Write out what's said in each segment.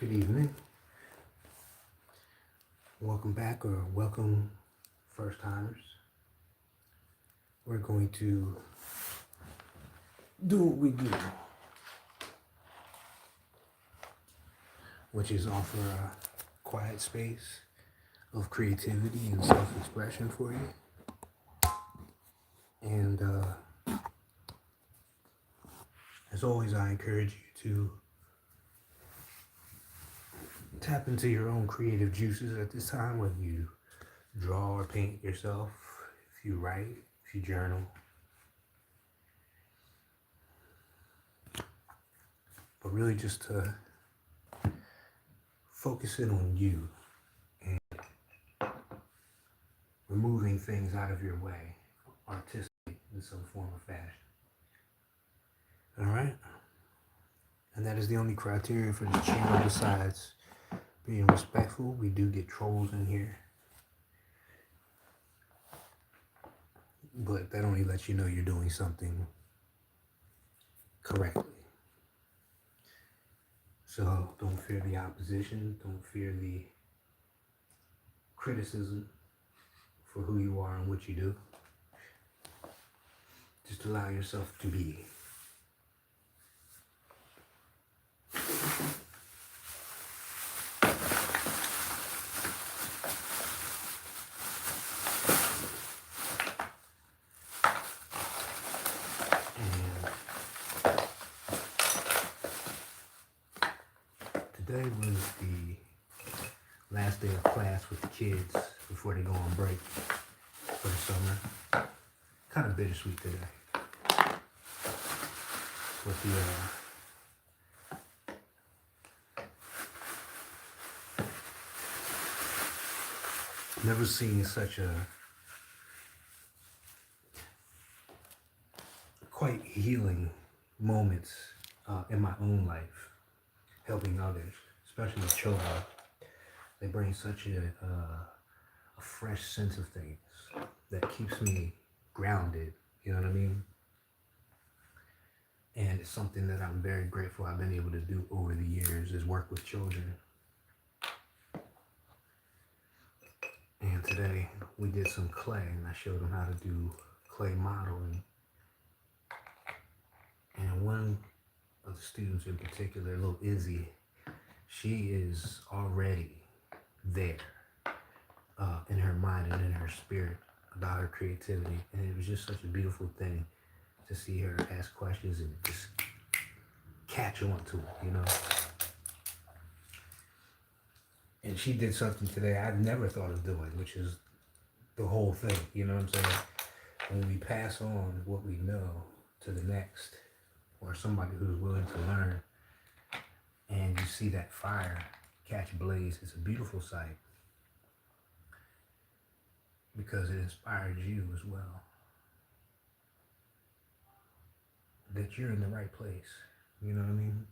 Good evening. Welcome back, or welcome first timers. We're going to do what we do, which is offer a quiet space of creativity and self-expression for you. And as always, I encourage you to tap into your own creative juices at this time, whether you draw or paint yourself, if you write, if you journal. But really just to focus in on you and removing things out of your way artistically in some form or fashion. All right? And that is the only criteria for this channel besides being respectful. We do get trolls in here, but that only lets you know you're doing something correctly. So don't fear the opposition, don't fear the criticism for who you are and what you do. Just allow yourself to be. Today was the last day of class with the kids before they go on break for the summer. Kind of bittersweet today. With never seen such a quite healing moments in my own life. Helping others, especially children. They bring such a fresh sense of things that keeps me grounded, you know what I mean? And it's something that I'm very grateful I've been able to do over the years, is work with children. And today we did some clay, and I showed them how to do clay modeling. And one of the students in particular, little Izzy, she is already there in her mind and in her spirit about her creativity. And it was just such a beautiful thing to see her ask questions and just catch on to it, you know. And she did something today I've never thought of doing, which is the whole thing, you know what I'm saying? When we pass on what we know to the next, or somebody who's willing to learn, and you see that fire catch blaze, it's a beautiful sight because it inspires you as well. That you're in the right place, you know what I mean?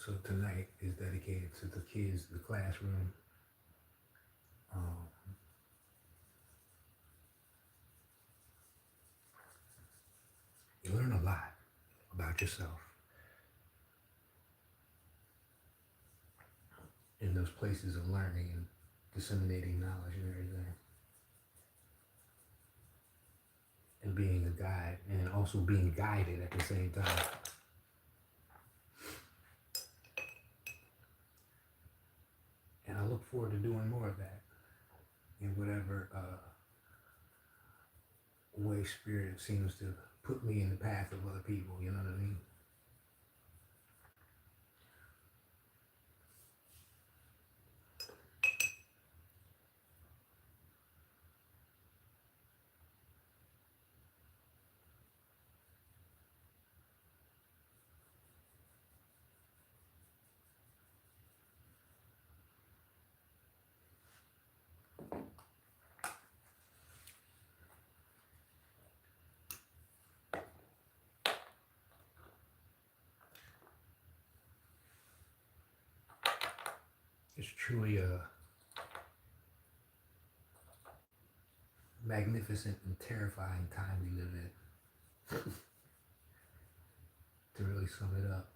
So tonight is dedicated to the kids, the classroom. You learn a lot about yourself in those places of learning and disseminating knowledge and everything. And being a guide, and also being guided at the same time. And I look forward to doing more of that in whatever way spirit seems to put me in the path of other people, you know what I mean? It's truly a magnificent and terrifying time we live in, to really sum it up.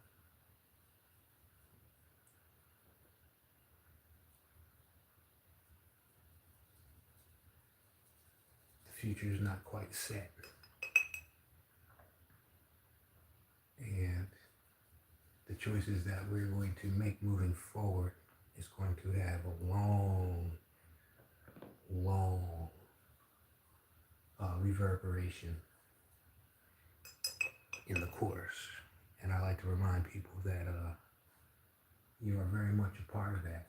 The future is not quite set. And the choices that we're going to make moving forward is going to have a long, long reverberation in the course. And I like to remind people that you are very much a part of that.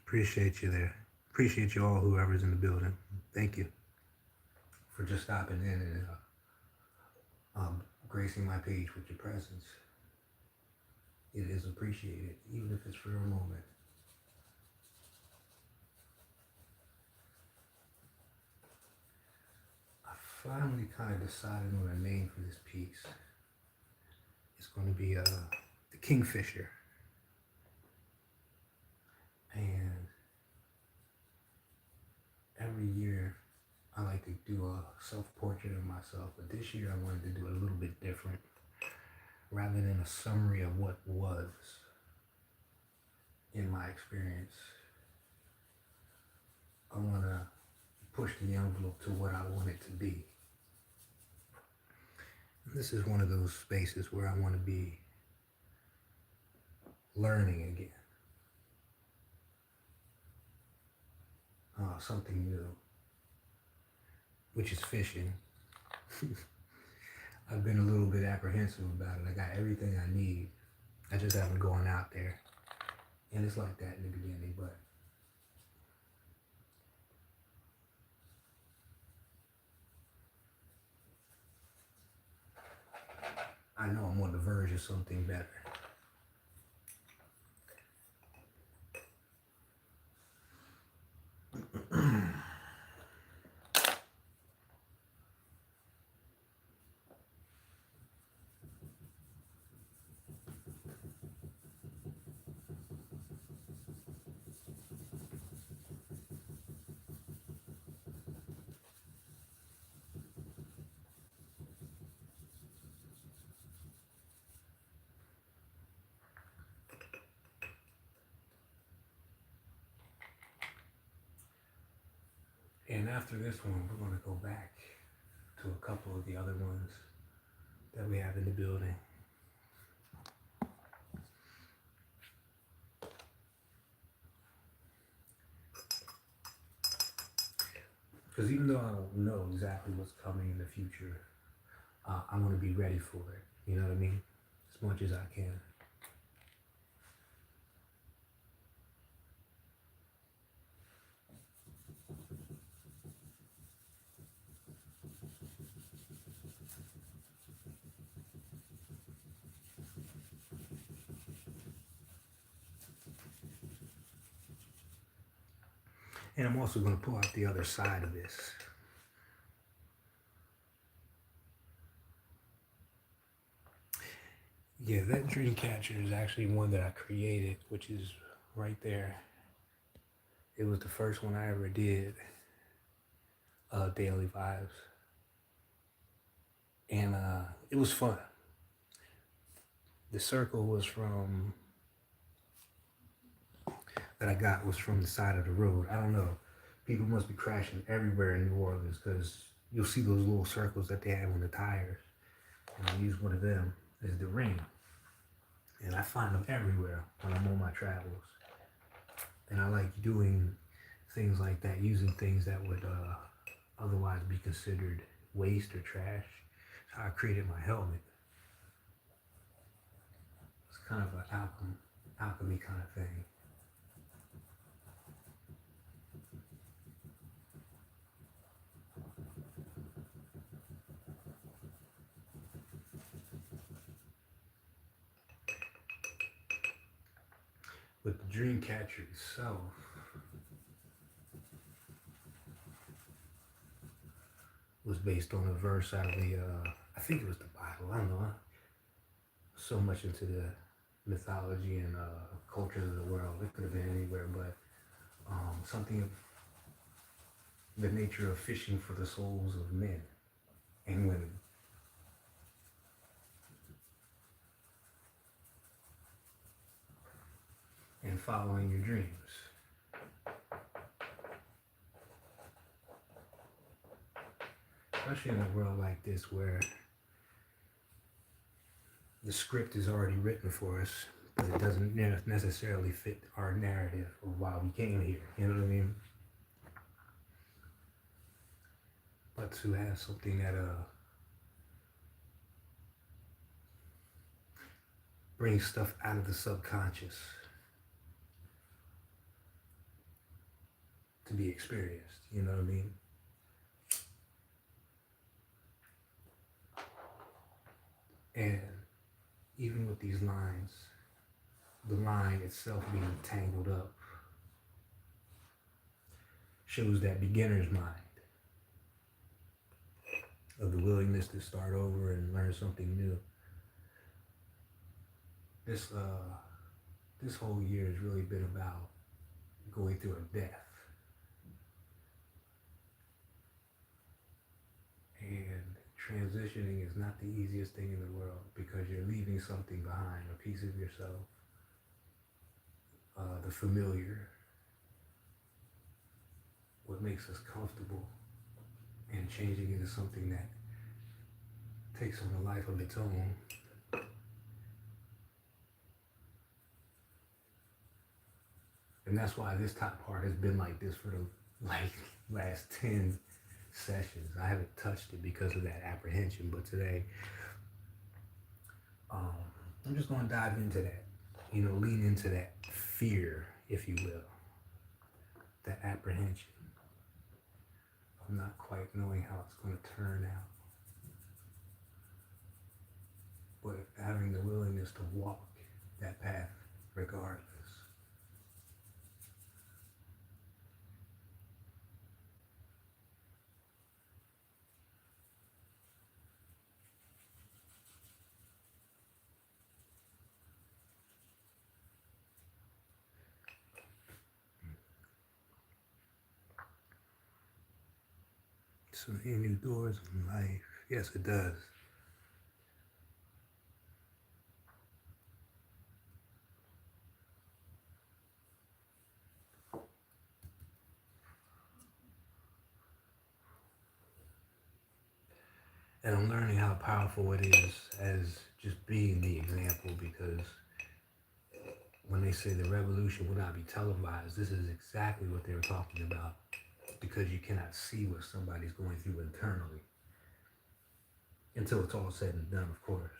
Appreciate you there. Appreciate you all, whoever's in the building. Thank you for just stopping in and gracing my page with your presence. It is appreciated, even if it's for a moment. I finally kind of decided on a name for this piece. It's going to be the Kingfisher. And every year I like to do a self-portrait of myself, but this year I wanted to do it a little bit different. Rather than a summary of what was in my experience, I want to push the envelope to what I want it to be. And this is one of those spaces where I want to be learning again. Something new, which is fishing. I've been a little bit apprehensive about it. I got everything I need. I just haven't gone out there. And it's like that in the beginning, but I know I'm on the verge of something better. And after this one, we're going to go back to a couple of the other ones that we have in the building. Because even though I don't know exactly what's coming in the future, I want to be ready for it. You know what I mean? As much as I can. And I'm also going to pull out the other side of this. Yeah, that dream catcher is actually one that I created, which is right there. It was the first one I ever did, Daily Vibes. And it was fun. The circle was from, that I got was from the side of the road. I don't know. People must be crashing everywhere in New Orleans because you'll see those little circles that they have on the tires. And I use one of them as the ring. And I find them everywhere when I'm on my travels. And I like doing things like that, using things that would otherwise be considered waste or trash. So I created my helmet. It's kind of an alchemy kind of thing. But the dream catcher itself was based on a verse out of the, I think it was the Bible. I don't know. So much into the mythology and cultures of the world. It could have been anywhere, but something of the nature of fishing for the souls of men and women. And following your dreams. Especially in a world like this where the script is already written for us, but it doesn't necessarily fit our narrative of why we came here. You know what I mean? But to have something that brings stuff out of the subconscious to be experienced. You know what I mean? And even with these lines, the line itself being tangled up shows that beginner's mind of the willingness to start over and learn something new. This whole year has really been about going through a death. And transitioning is not the easiest thing in the world because you're leaving something behind, a piece of yourself, the familiar, what makes us comfortable, and changing into something that takes on a life of its own. And that's why this top part has been like this for the last 10 sessions. I haven't touched it because of that apprehension, but today I'm just going to dive into that, lean into that fear, if you will, that apprehension of not quite knowing how it's going to turn out, but having the willingness to walk that path regardless. So many new doors in life. Yes, it does. And I'm learning how powerful it is as just being the example, because when they say the revolution will not be televised, this is exactly what they were talking about, because you cannot see what somebody's going through internally until it's all said and done, of course.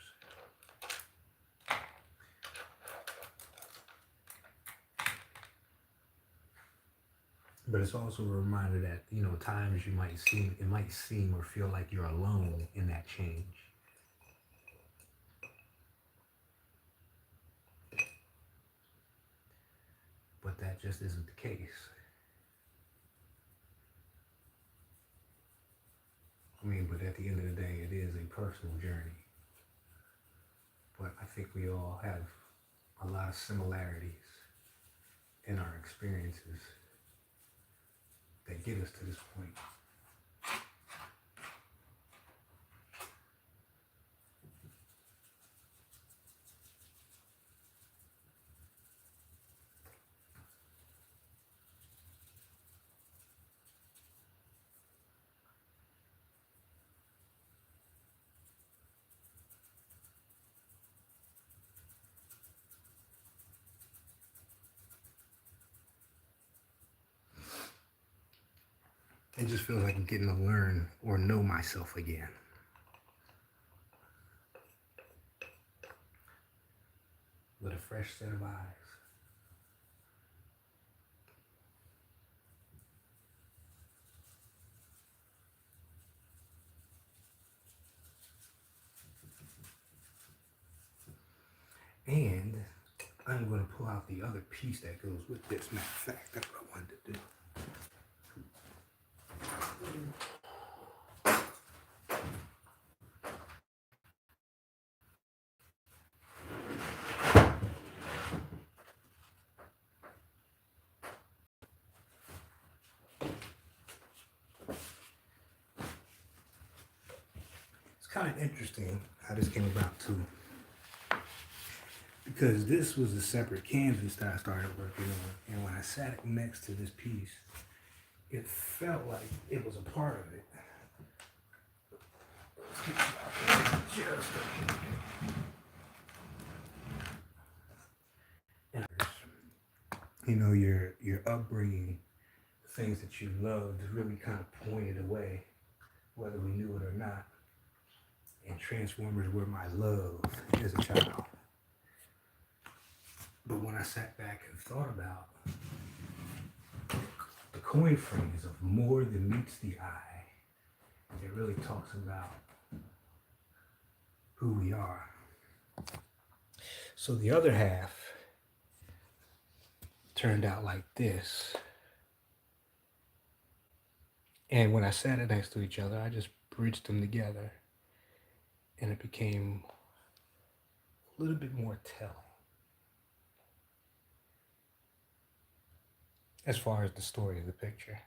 But it's also a reminder that, times it might seem or feel like you're alone in that change. But that just isn't the case. But at the end of the day, it is a personal journey. But I think we all have a lot of similarities in our experiences that get us to this point. It just feels like I'm getting to learn or know myself again. With a fresh set of eyes. And I'm going to pull out the other piece that goes with this. Matter of fact, that's what I wanted to do. It's kind of interesting how this came about too. Because this was a separate canvas that I started working on. And when I sat it next to this piece, it felt like it was a part of it. And you know, your upbringing, things that you loved really kind of pointed away, whether we knew it or not. And Transformers were my love as a child. But when I sat back and thought about the coin phrase of more than meets the eye, it really talks about who we are. So the other half turned out like this. And when I sat it next to each other, I just bridged them together. And it became a little bit more telling. As far as the story of the picture.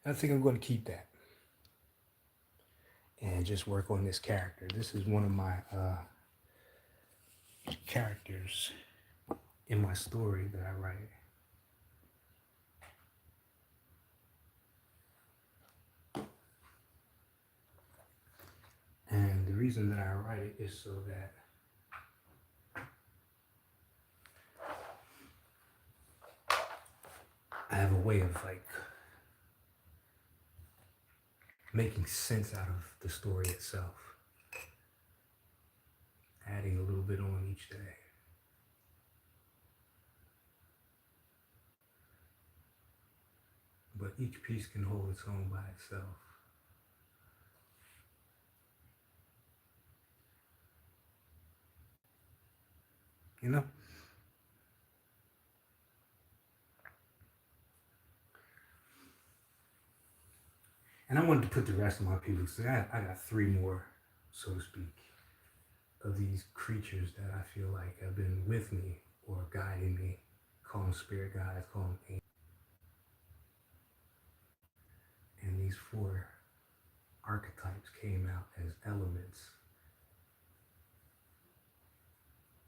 I think I'm going to keep that. And just work on this character. This is one of my characters in my story that I write. And the reason that I write it is so that I have a way of like making sense out of the story itself. Adding a little bit on each day. But each piece can hold its own by itself. You know? And I wanted to put the rest of my pieces. So I got 3 more, so to speak, of these creatures that I feel like have been with me or guiding me. Call them spirit guides, call them angels. And these 4 archetypes came out as elements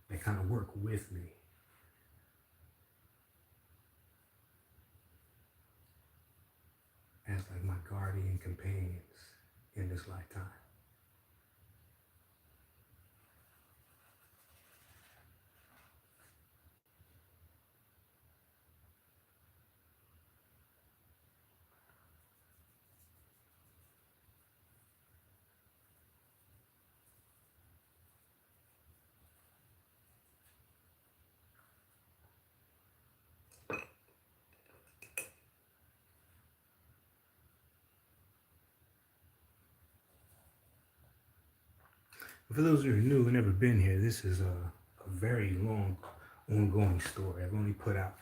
that kind of work with me. As like my guardian companions in this lifetime. For those who are new and never been here, this is a very long, ongoing story. I've only put out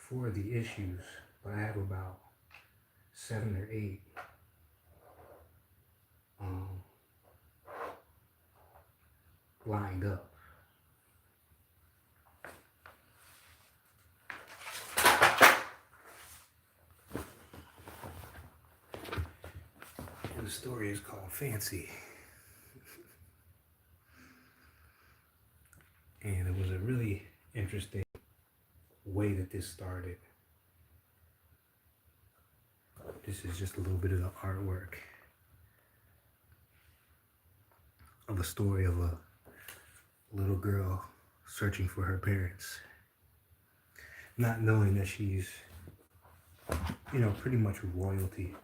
4 of the issues, but I have about 7 or 8 lined up. And the story is called Fancy. And it was a really interesting way that this started. This is just a little bit of the artwork of a story of a little girl searching for her parents. not knowing that she's, you know, pretty much royalty.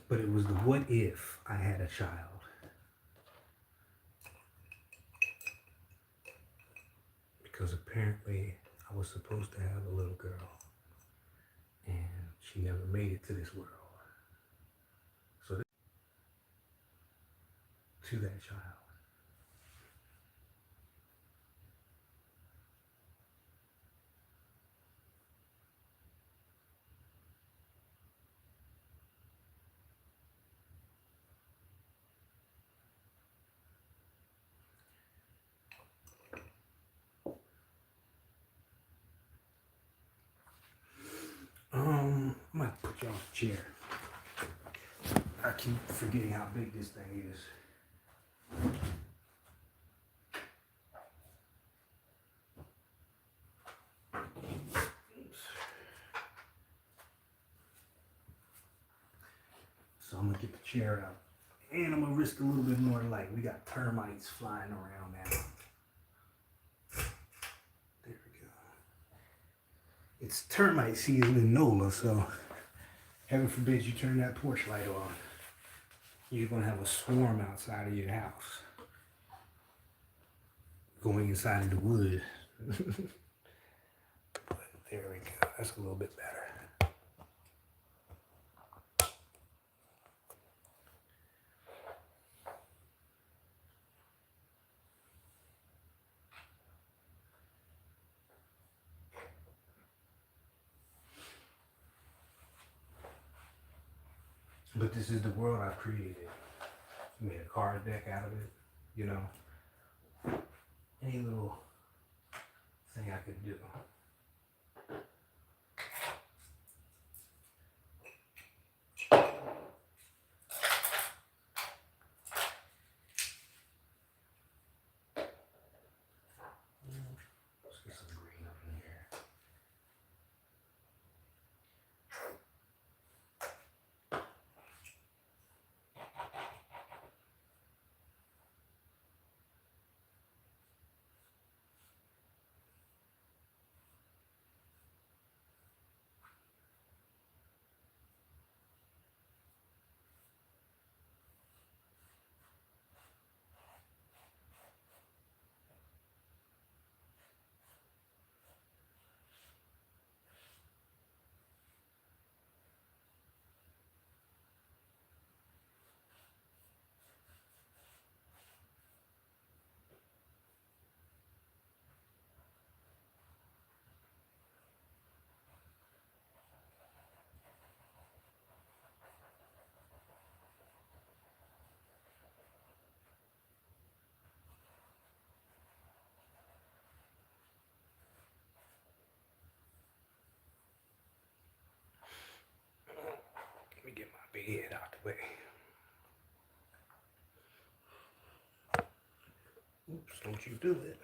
But it was the what if I had a child. Because apparently I was supposed to have a little girl and she never made it to this world. So to that child. I might put you on a chair. I keep forgetting how big this thing is. Oops. So I'm gonna get the chair out. And I'm gonna risk a little bit more light. We got termites flying around now. There we go. It's termite season in NOLA, so heaven forbid you turn that porch light on. You're gonna have a swarm outside of your house. Going inside of the wood. But there we go. That's a little bit better. But this is the world I've created. Made a card deck out of it, you know. Any little thing I could do. Let's get some green up in here. Let me get my big head out the way. Oops, don't you do it.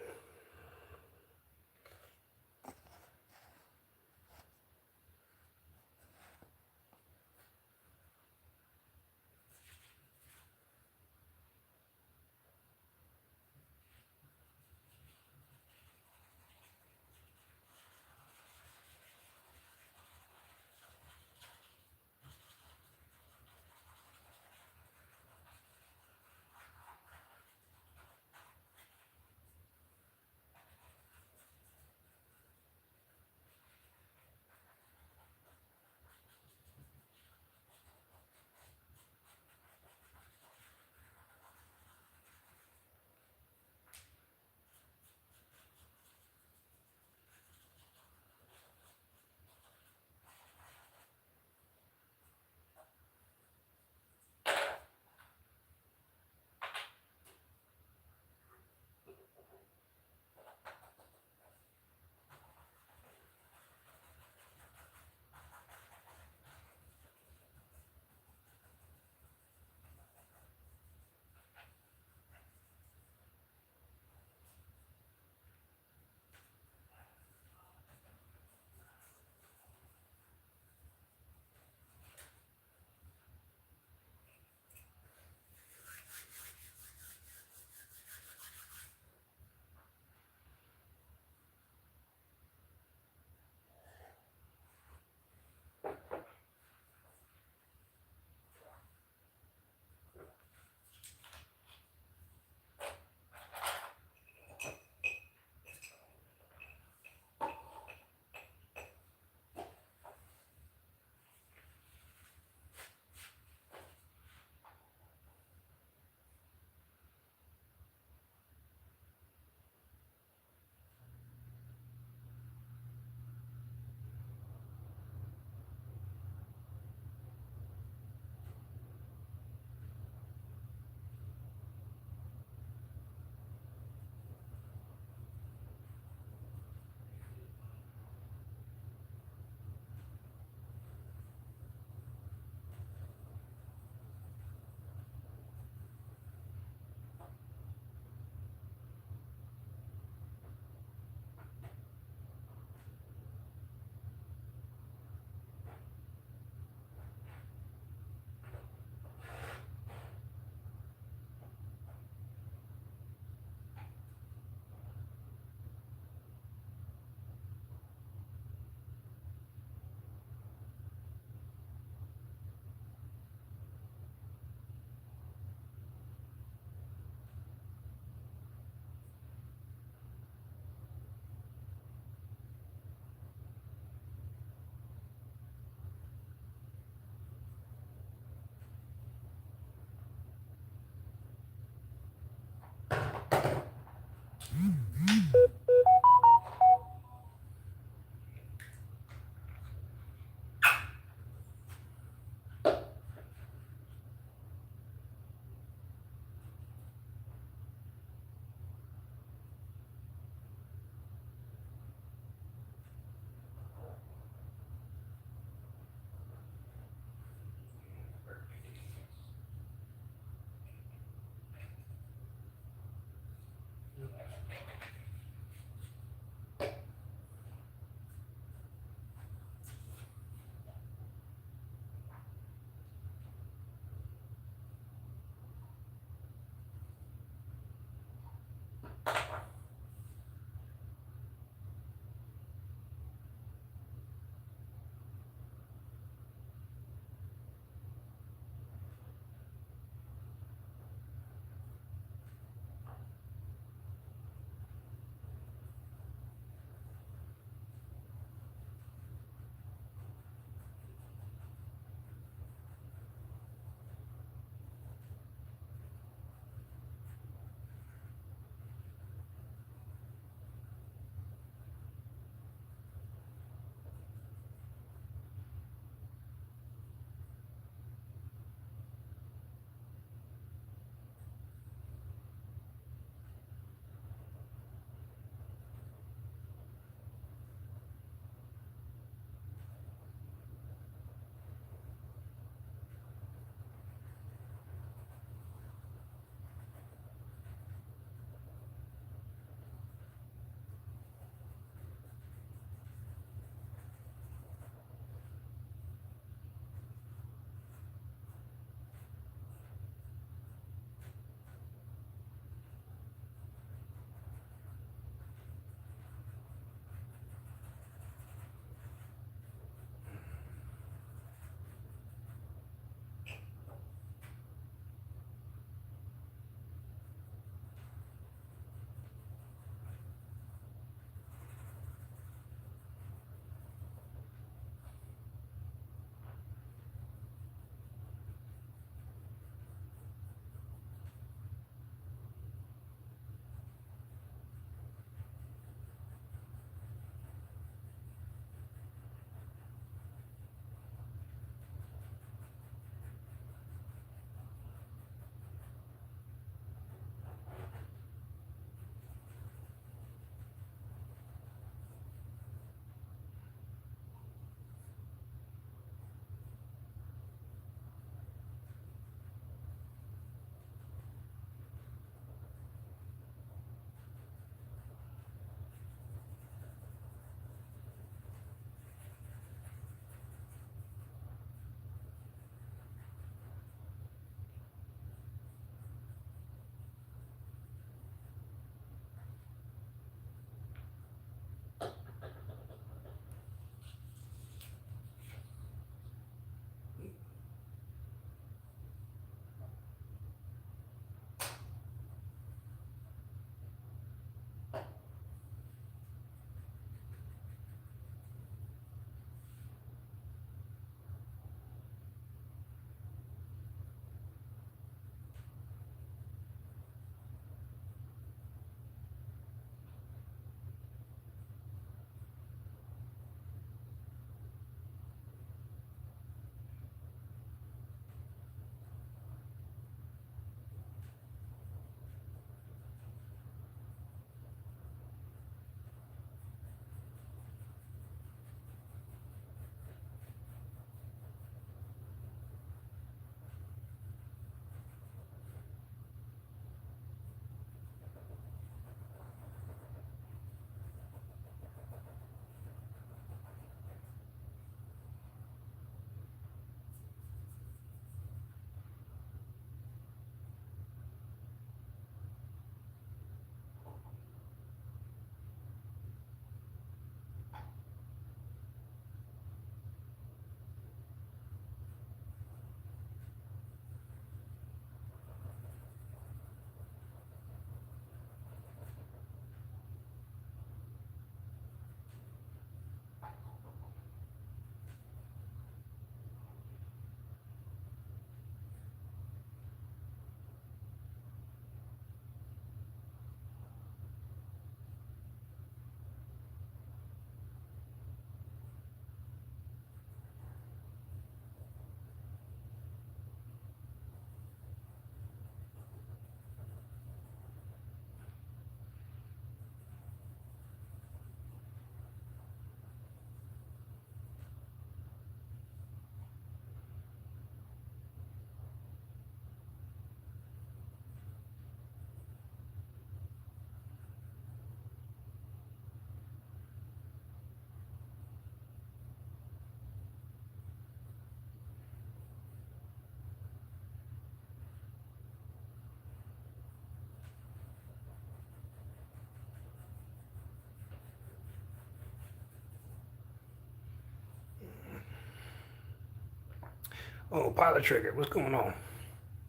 Oh, pilot trigger, what's going on?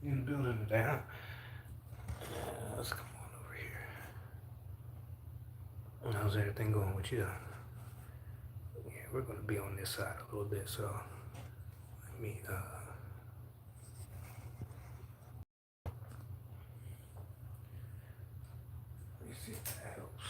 You in the building today, huh? Let's come on over here. How's everything going with you? Yeah, we're gonna be on this side a little bit, so let me see if that helps.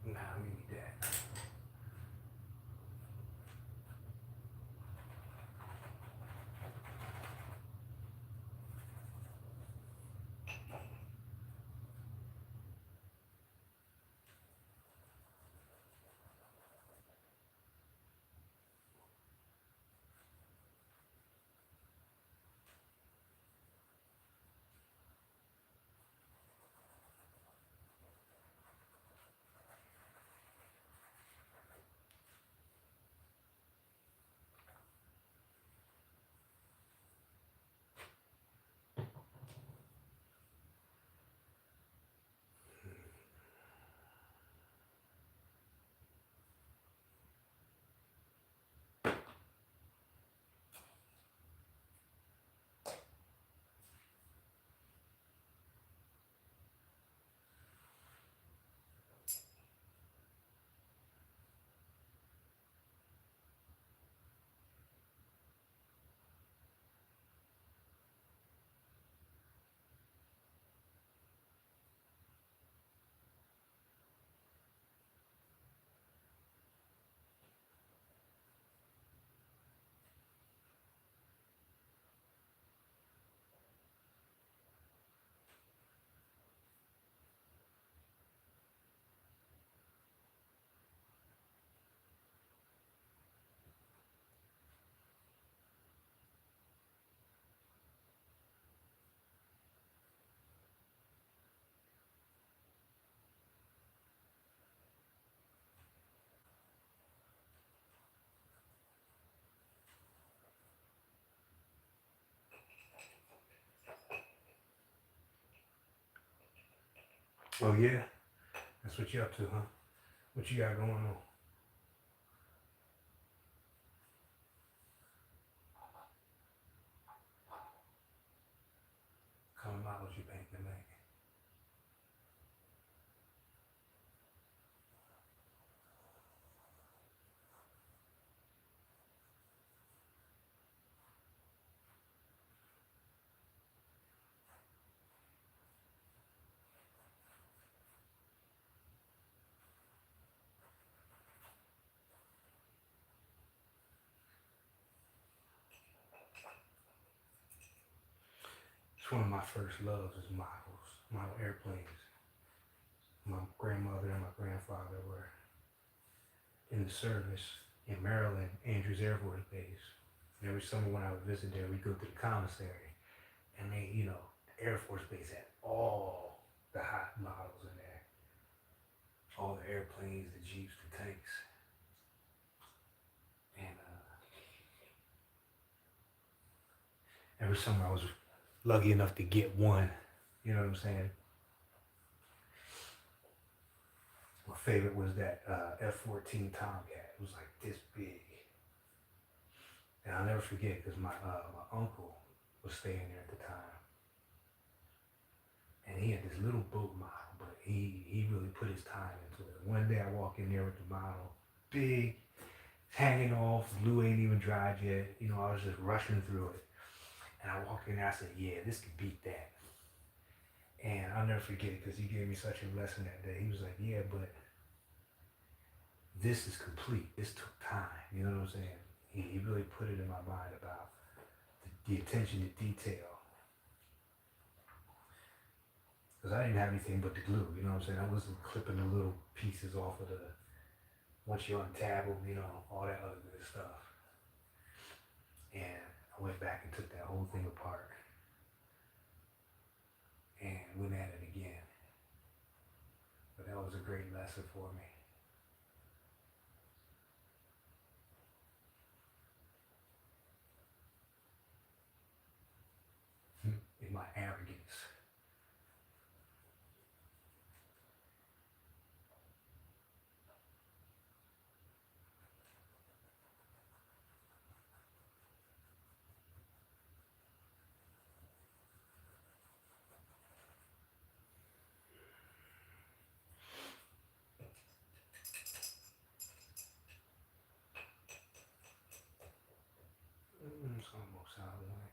Nah, we need that. Oh yeah, that's what you up to, huh? What you got going on? Kind of models you paint to make. It's one of my first loves is models, model airplanes. My grandmother and my grandfather were in the service in Maryland, Andrews Air Force Base. And every summer when I would visit there, we'd go to the commissary. And they, the Air Force Base had all the hot models in there. All the airplanes, the jeeps, the tanks. And every summer I was lucky enough to get one. You know what I'm saying? My favorite was that F-14 Tomcat. It was like this big. And I'll never forget because my uncle was staying there at the time. And he had this little boat model, but he really put his time into it. One day I walk in there with the model, big, hanging off, glue ain't even dried yet. I was just rushing through it. And I walked in there, I said, yeah, this could beat that. And I'll never forget it because he gave me such a lesson that day. He was like, yeah, but this is complete. This took time. You know what I'm saying? He really put it in my mind about the attention to detail. Because I didn't have anything but the glue, you know what I'm saying? I wasn't clipping the little pieces off of once you untab them, all that other good stuff. And I went back and took that whole thing apart and went at it again. But that was a great lesson for me. my arrogance. It's almost out of line.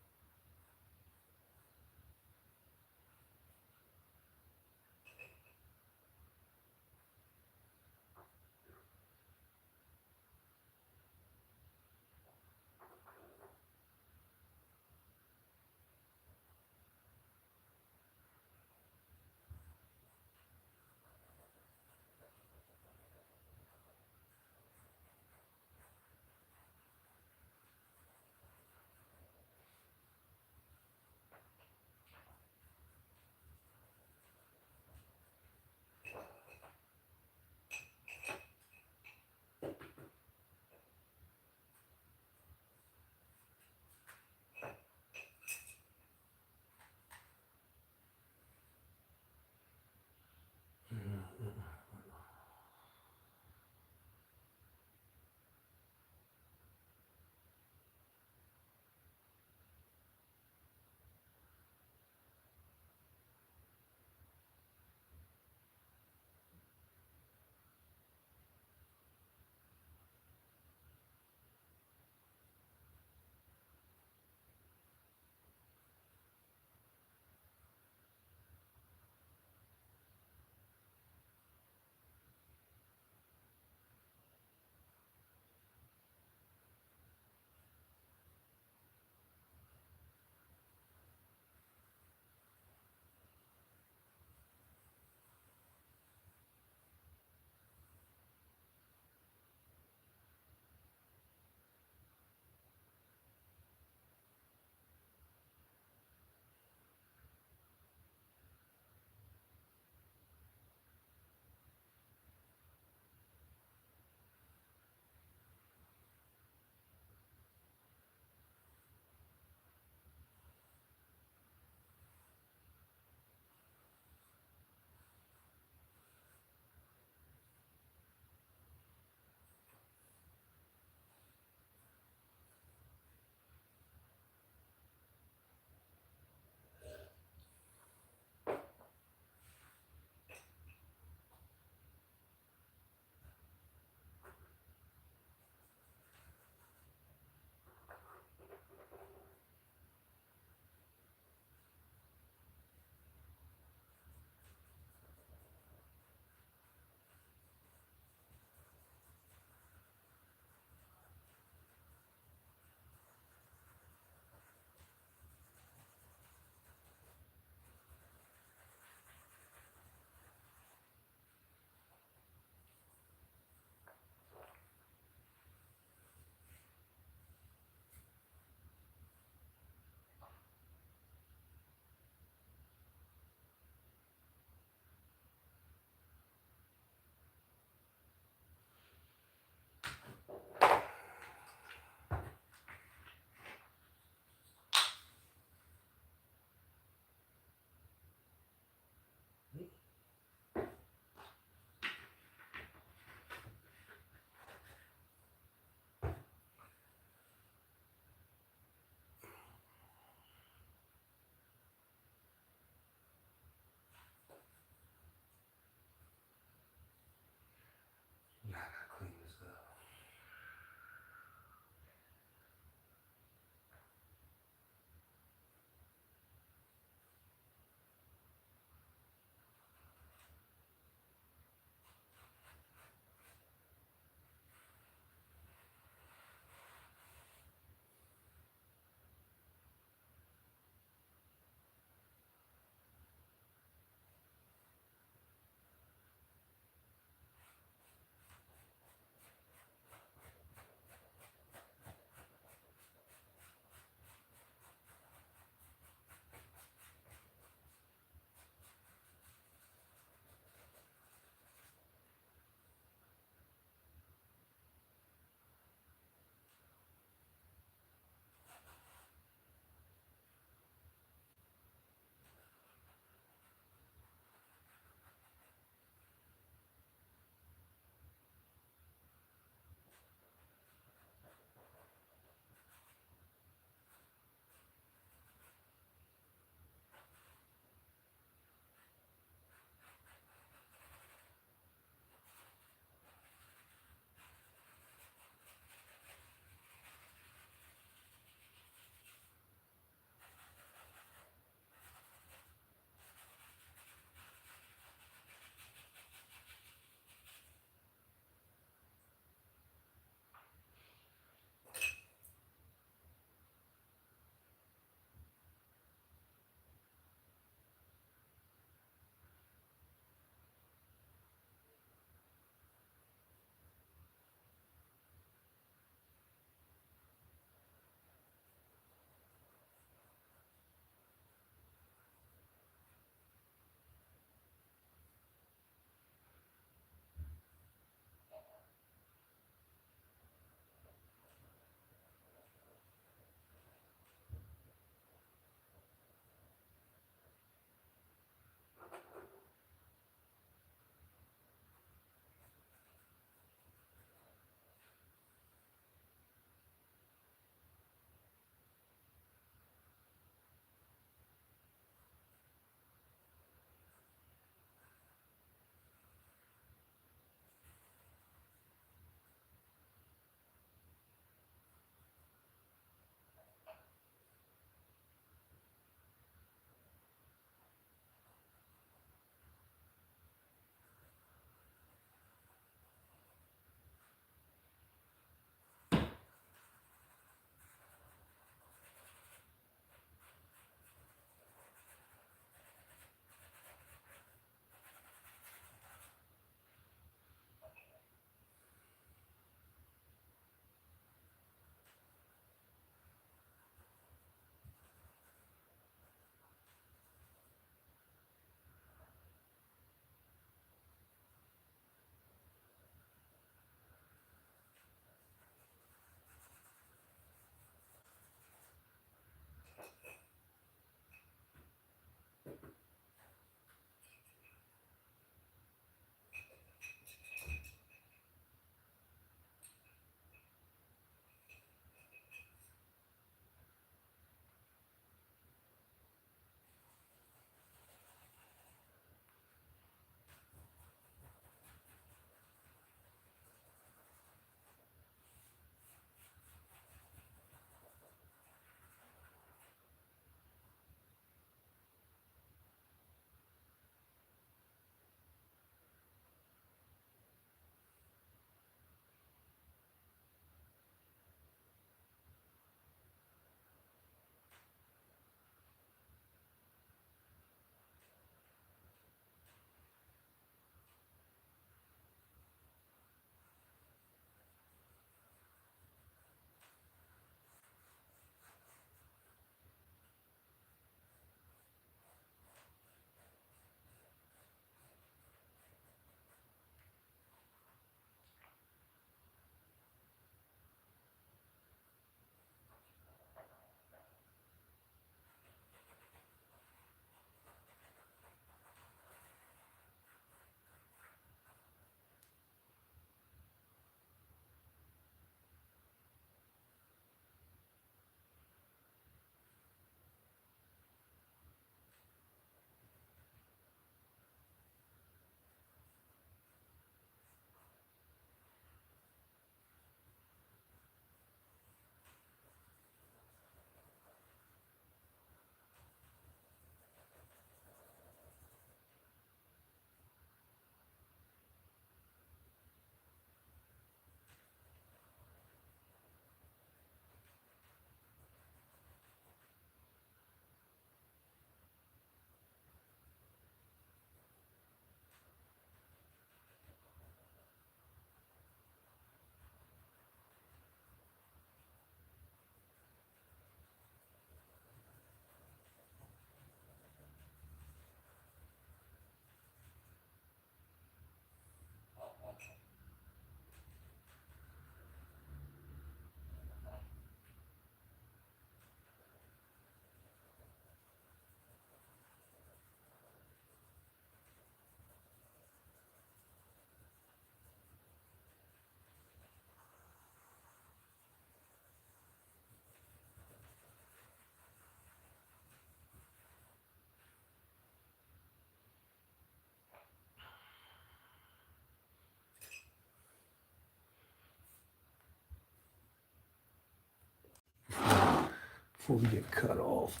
before we get cut off.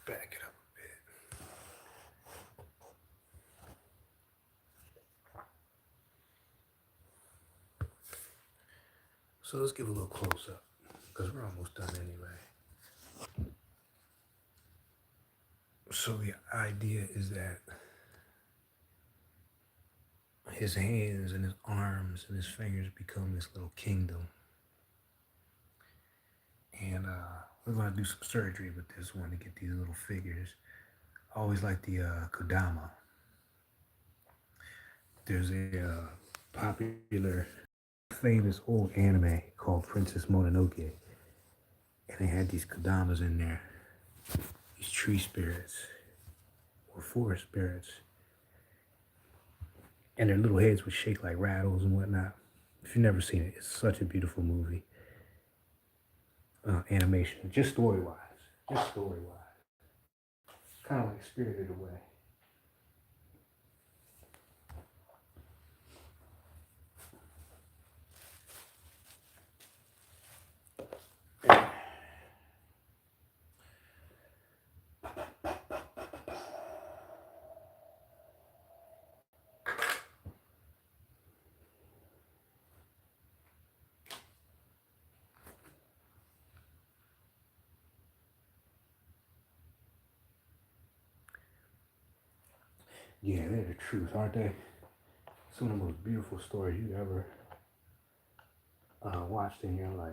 Back it up a bit. So let's give a little close up because we're almost done anyway. So the idea is that his hands and his arms and his fingers become this little kingdom. And we're going to do some surgery with this one to get these little figures. I always like the Kodama. There's a popular, famous old anime called Princess Mononoke. And they had these Kodamas in there, these tree spirits or forest spirits. And their little heads would shake like rattles and whatnot. If you've never seen it, it's such a beautiful movie. Animation, just story-wise. Just story-wise. Kind of like Spirited Away. Yeah, they're the truth, aren't they? Some of the most beautiful stories you ever watched in your life.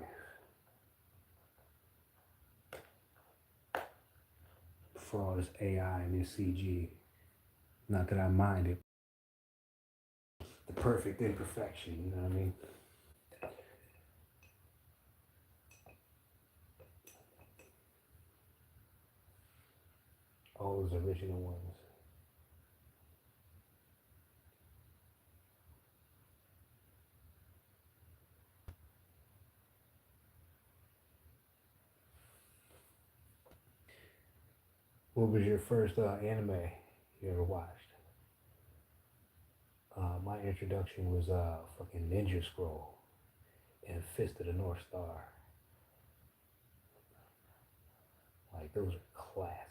For all this AI and this CG, not that I mind it. The perfect imperfection, you know what I mean? All those original ones. What was your first anime you ever watched? My introduction was fucking Ninja Scroll and Fist of the North Star. Like, those are classics.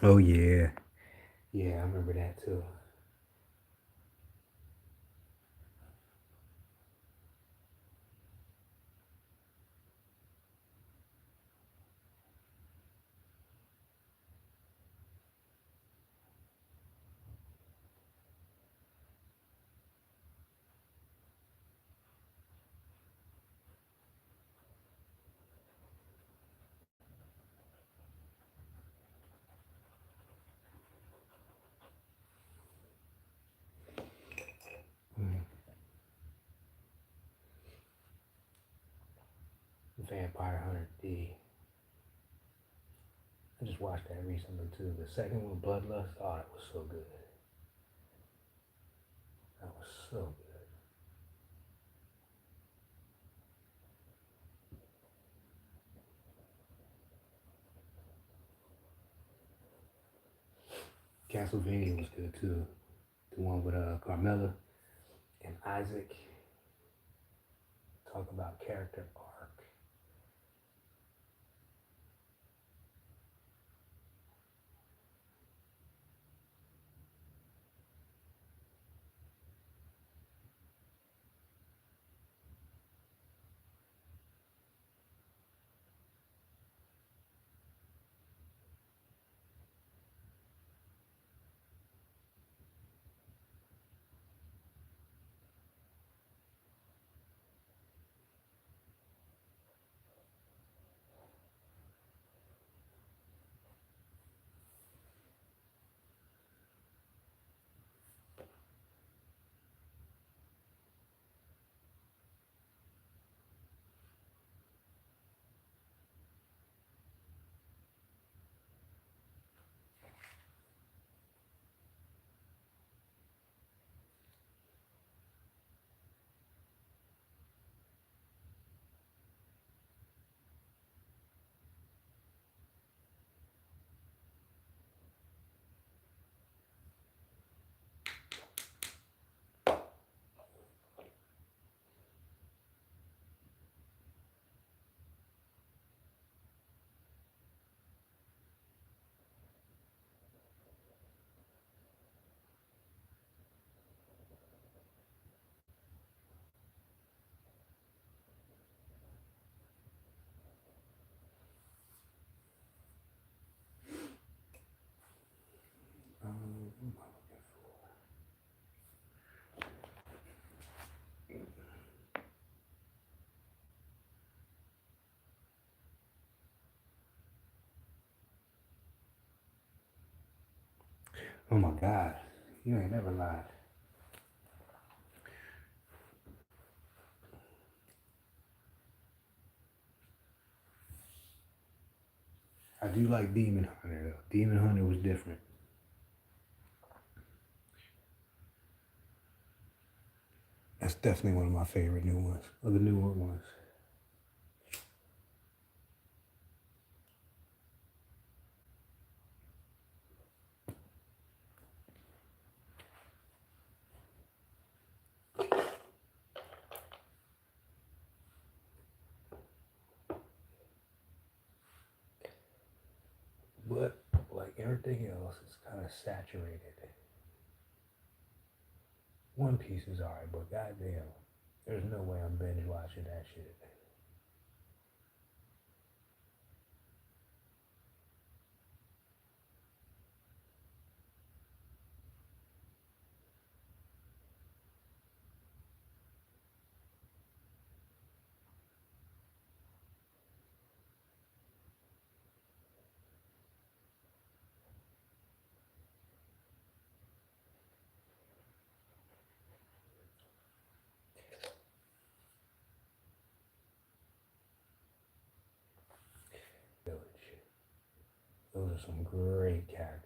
Oh, yeah. Yeah, I remember that too. Mm. Vampire Hunter D. I just watched that recently too. The second one, Bloodlust, oh, that was so good. That was so good. Castlevania was good too. The one with Carmella and Isaac. talk about character arc. Oh my God, you ain't never lied. I do like Demon Hunter though. Demon Hunter was different. That's definitely one of my favorite new ones, or the newer ones. But like everything else, it's kind of saturated. One Piece is alright, but goddamn, there's no way I'm binge watching that shit. Village. Those are some great characters.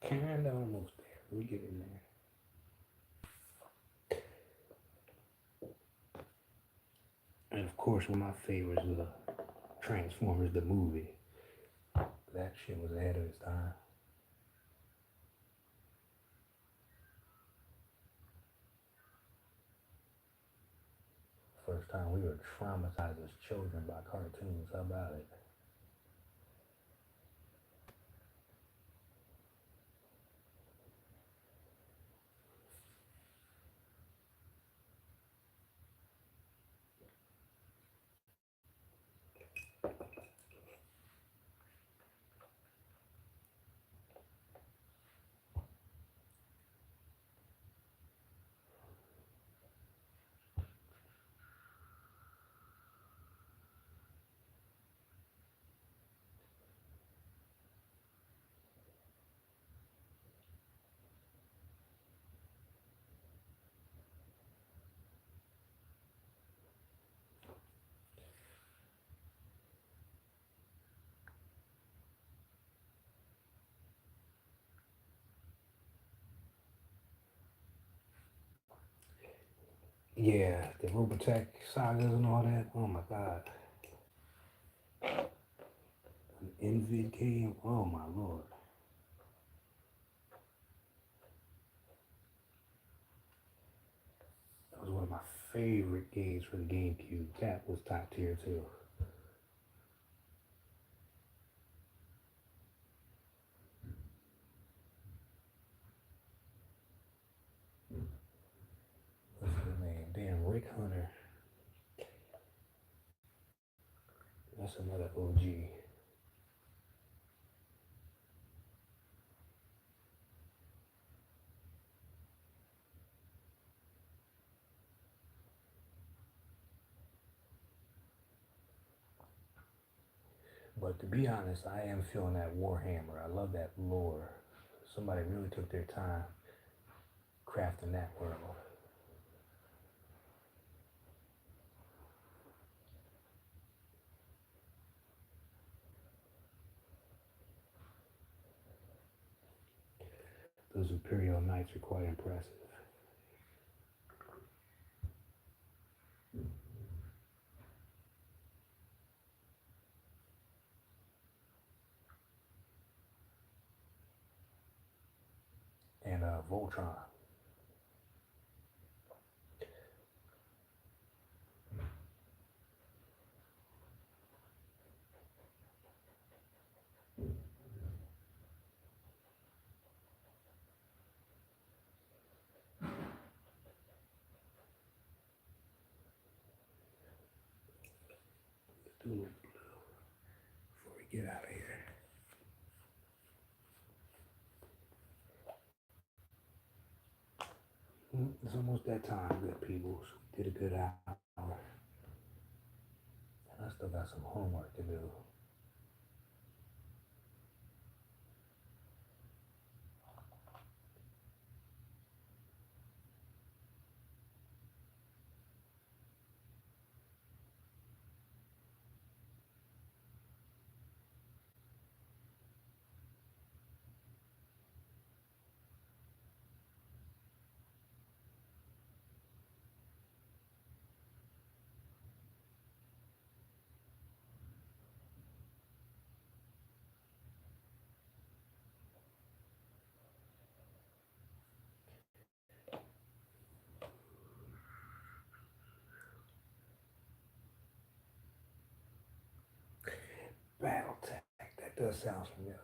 Kinda almost there. We get in there. course, one of my favorites was Transformers the movie. That shit was ahead of its time. First time we were traumatized as children by cartoons. How about it? Yeah, the Robotech sagas and all that. Oh my god. Invid came. Oh my lord. That was one of my favorite games for the GameCube. That was top tier too. What's his name? Damn, Rick Hunter. That's another OG. But to be honest, I am feeling that Warhammer. I love that lore. Somebody really took their time crafting that world. Those Imperial Knights are quite impressive. And Voltron. Let's do a little blue before we get out of here. It's almost that time, good people. So we did a good hour. And I still got some homework to do. Battletech. That does sound familiar.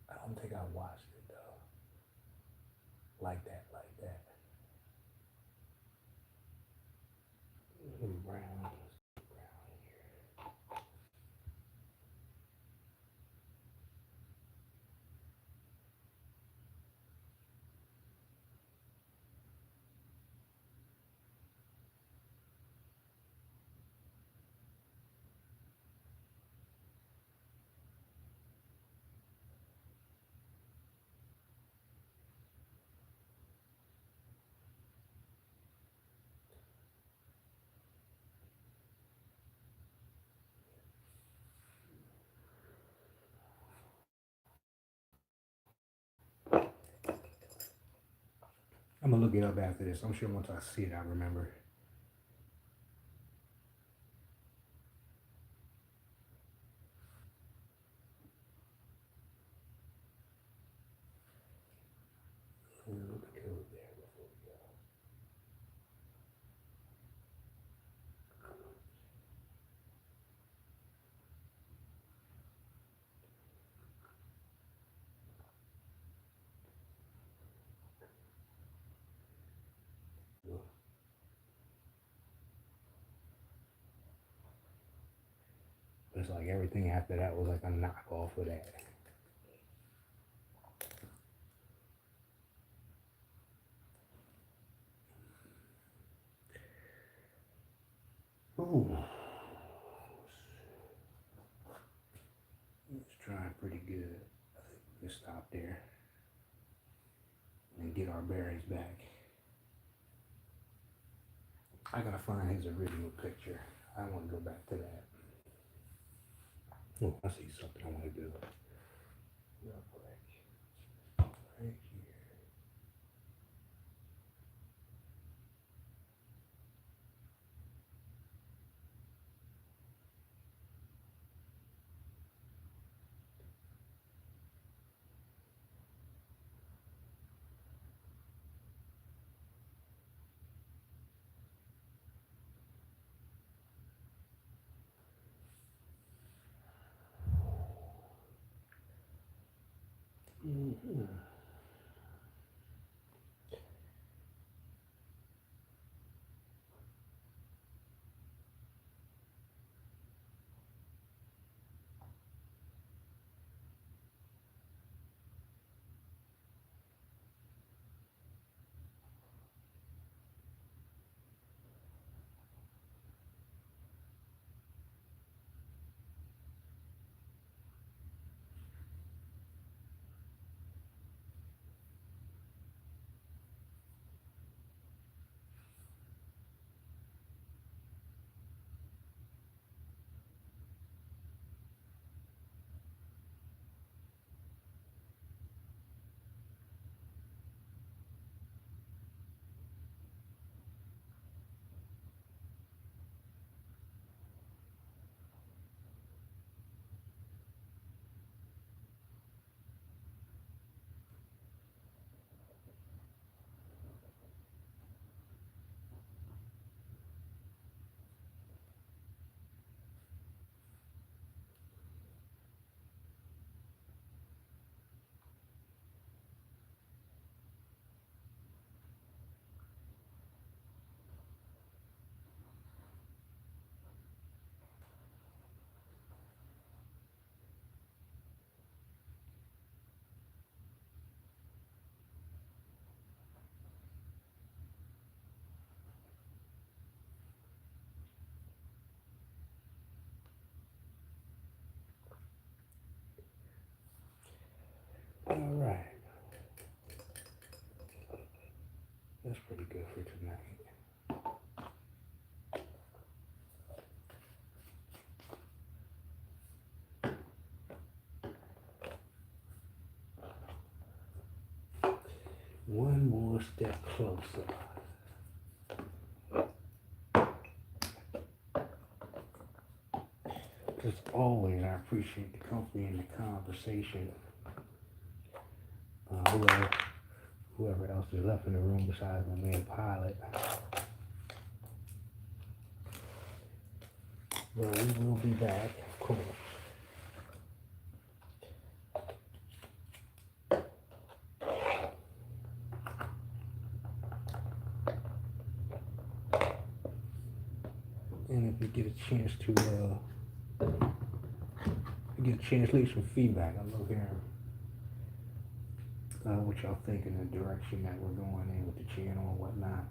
I don't think I watched it though. Like that, like that. Brown. I'm gonna look it up after this. I'm sure once I see it, I remember. It's like everything after that was like a knockoff of that. Ooh. It's trying pretty good. I think we can stop there and get our bearings back. I gotta find his original picture. I want to go back to that. Oh, I see something I want to do. Real quick. Right here. Mm-hmm. All right. That's pretty good for tonight. One more step closer. As always, I appreciate the company and the conversation. Whoever else is left in the room besides my man Pilot. But we will be back, of course. And if you get a chance to leave some feedback. I love hearing what y'all think in the direction that we're going in with the channel and whatnot.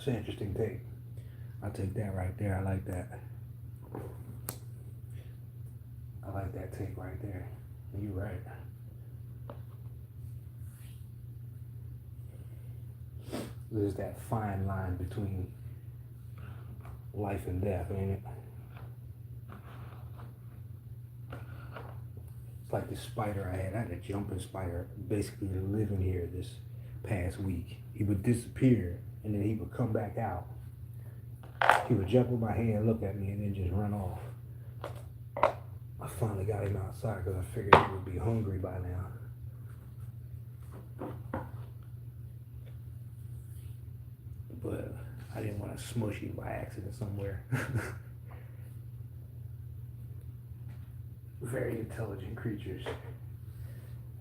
It's an interesting take. I'll take that right there. I like that. I like that take right there. You're right. There's that fine line between life and death, ain't it? It's like this spider I had. I had a jumping spider basically living here this past week. He would disappear and then he would come back out. He would jump on my hand, look at me, and then just run off. I finally got him outside because I figured he would be hungry by now. But I didn't want to smush him by accident somewhere. Very intelligent creatures.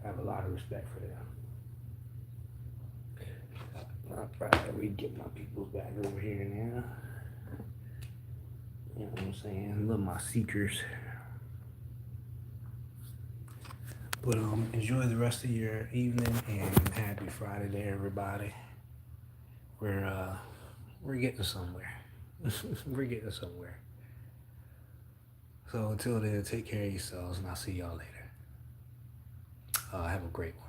I have a lot of respect for them. Alright, we get my peoples back over here now. You know what I'm saying? Love my seekers. But enjoy the rest of your evening and happy Friday to everybody. We're getting somewhere. We're getting somewhere. So until then, take care of yourselves and I'll see y'all later. Have a great one.